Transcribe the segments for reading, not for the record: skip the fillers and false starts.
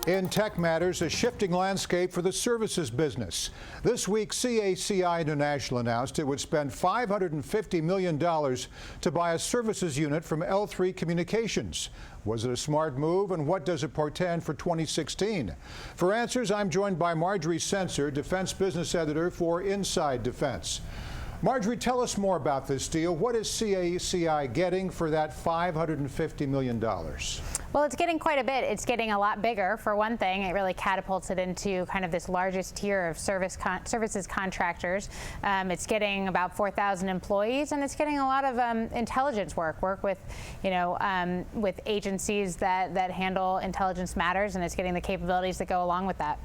In tech matters, a shifting landscape for the services business. This week, CACI International announced it would spend $550 million to buy a services unit from L3 Communications. Was it a smart move, and what does it portend for 2016? For answers, I'm joined by Marjorie Censer, Defense Business Editor for Inside Defense. Marjorie, tell us more about this deal. What is CACI getting for that $550 million? Well, it's getting quite a bit. It's getting a lot bigger. For one thing, it really catapults it into kind of this largest tier of services contractors. It's getting about 4,000 employees, and it's getting a lot of intelligence work with, with agencies that handle intelligence matters, and it's getting the capabilities that go along with that.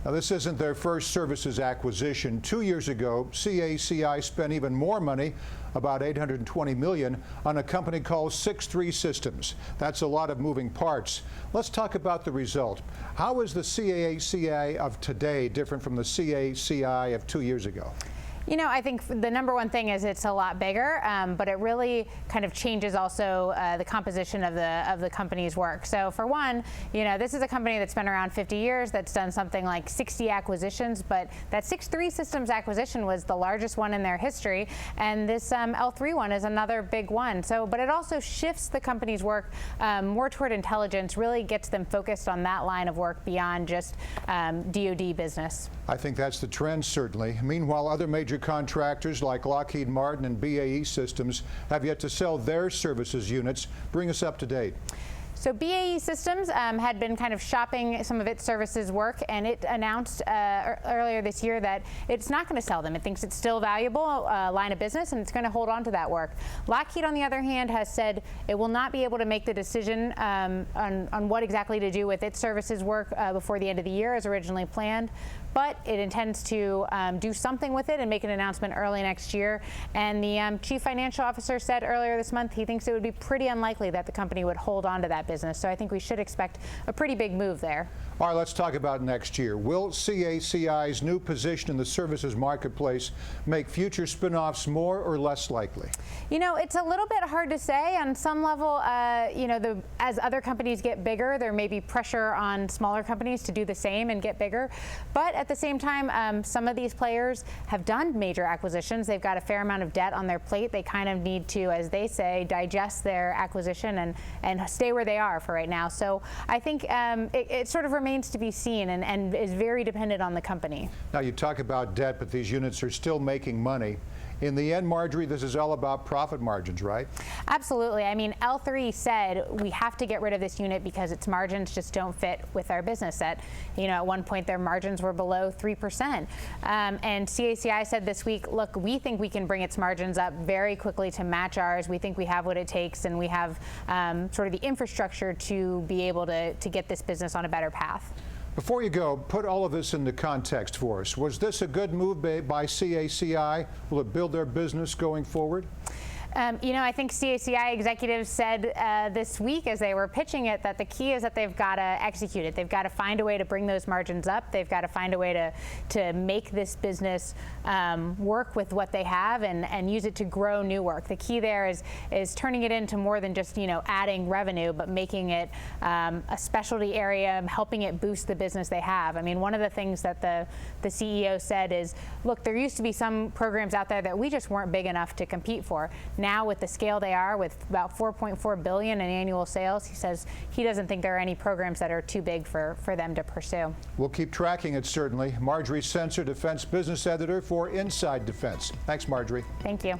Now, this isn't their first services acquisition. 2 years ago, CACI spent even more money, about $820 million, on a company called 6-3 Systems. That's a lot of moving parts. Let's talk about the result. How is the CACI of today different from the CACI of 2 years ago? I think the number one thing is it's a lot bigger, but it really kind of changes also the composition of the company's work. So for one, this is a company that's been around 50 years, that's done something like 60 acquisitions, but that 6-3 Systems acquisition was the largest one in their history, and this L3 one is another big one. But it also shifts the company's work more toward intelligence, really gets them focused on that line of work beyond just DoD business. I think that's the trend, certainly. Meanwhile, other major contractors like Lockheed Martin and BAE Systems have yet to sell their services units. Bring us up to date. So BAE Systems had been kind of shopping some of its services work, and it announced earlier this year that it's not going to sell them. It thinks it's still a valuable line of business, and it's going to hold on to that work. Lockheed, on the other hand, has said it will not be able to make the decision on what exactly to do with its services work before the end of the year as originally planned, but it intends to do something with it and make an announcement early next year. And the chief financial officer said earlier this month he thinks it would be pretty unlikely that the company would hold on to that business. So I think we should expect a pretty big move there. All right, let's talk about next year. Will CACI's new position in the services marketplace make future spin-offs more or less likely? It's a little bit hard to say. On some level, as other companies get bigger, there may be pressure on smaller companies to do the same and get bigger. But at the same time, some of these players have done major acquisitions. They've got a fair amount of debt on their plate. They kind of need to, as they say, digest their acquisition and stay where they are for right now. So I think it sort of remains to be seen and is very dependent on the company. Now, you talk about debt, but these units are still making money. In the end, Marjorie, this is all about profit margins, right? Absolutely. I mean, L3 said we have to get rid of this unit because its margins just don't fit with our business. At one point, their margins were below 3%. And CACI said this week, look, we think we can bring its margins up very quickly to match ours. We think we have what it takes, and we have sort of the infrastructure to be able to get this business on a better path. Before you go, put all of this into context for us. Was this a good move by CACI? Will it build their business going forward? I think CACI executives said this week as they were pitching it that the key is that they've got to execute it. They've got to find a way to bring those margins up. They've got to find a way to make this business work with what they have and use it to grow new work. The key there is turning it into more than just adding revenue, but making it a specialty area, helping it boost the business they have. I mean, one of the things that the CEO said is, look, there used to be some programs out there that we just weren't big enough to compete for. Now, with the scale they are, with about $4.4 billion in annual sales, he says he doesn't think there are any programs that are too big for them to pursue. We'll keep tracking it, certainly. Marjorie Censer, Defense Business Editor for Inside Defense. Thanks, Marjorie. Thank you.